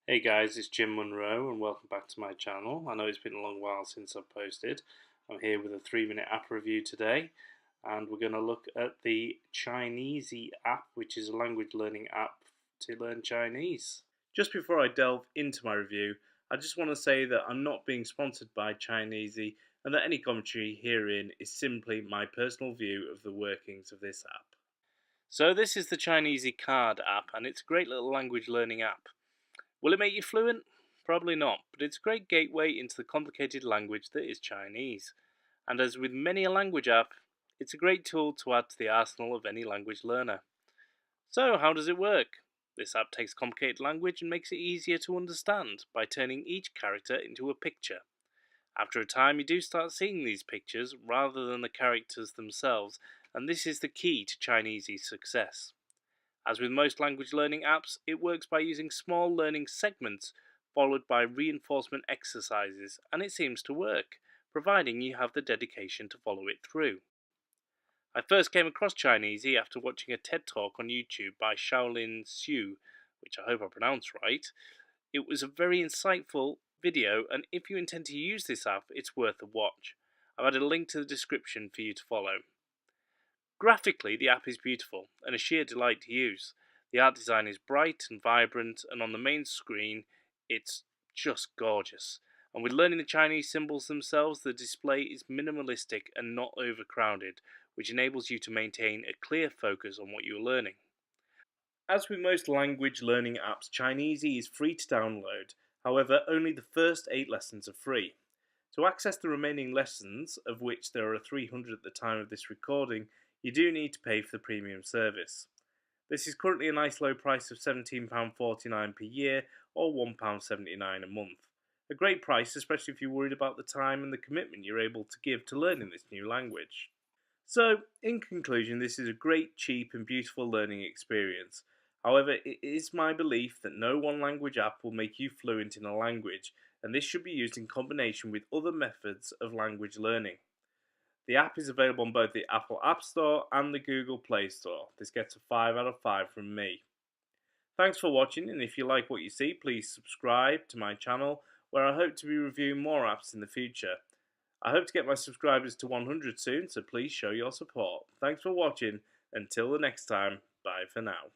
Hey guys, it's Jim Munro and welcome back to my channel. I know it's been a long while since I've posted. I'm here with a 3-minute app review today, and we're going to look at the Chineasy app, which is a language learning app to learn Chinese. Just before I delve into my review, I just want to say that I'm not being sponsored by Chineasy and that any commentary herein is simply my personal view of the workings of this app. So this is the Chineasy card app, and it's a great little language learning app. Will it make you fluent? Probably not, but it's a great gateway into the complicated language that is Chinese. And as with many a language app, it's a great tool to add to the arsenal of any language learner. So, how does it work? This app takes complicated language and makes it easier to understand by turning each character into a picture. After a time, you do start seeing these pictures rather than the characters themselves, and this is the key to Chinese's success. As with most language learning apps, it works by using small learning segments followed by reinforcement exercises, and it seems to work, providing you have the dedication to follow it through. I first came across Chineasy after watching a TED Talk on YouTube by Shaolin Xiu, which I hope I pronounced right. It was a very insightful video, and if you intend to use this app, it's worth a watch. I've added a link to the description for you to follow. Graphically, the app is beautiful and a sheer delight to use. The art design is bright and vibrant, and on the main screen, it's just gorgeous. And with learning the Chinese symbols themselves, the display is minimalistic and not overcrowded, which enables you to maintain a clear focus on what you're learning. As with most language learning apps, Chineasy is free to download. However, only the first 8 lessons are free. To access the remaining lessons, of which there are 300 at the time of this recording, you do need to pay for the premium service. This is currently a nice low price of £17.49 per year or £1.79 a month. A great price, especially if you're worried about the time and the commitment you're able to give to learning this new language. So, in conclusion, this is a great, cheap and beautiful learning experience. However, it is my belief that no one language app will make you fluent in a language, and this should be used in combination with other methods of language learning. The app is available on both the Apple App Store and the Google Play Store. This gets a 5 out of 5 from me. Thanks for watching, and if you like what you see, please subscribe to my channel, where I hope to be reviewing more apps in the future. I hope to get my subscribers to 100 soon, so please show your support. Thanks for watching. Until the next time, bye for now.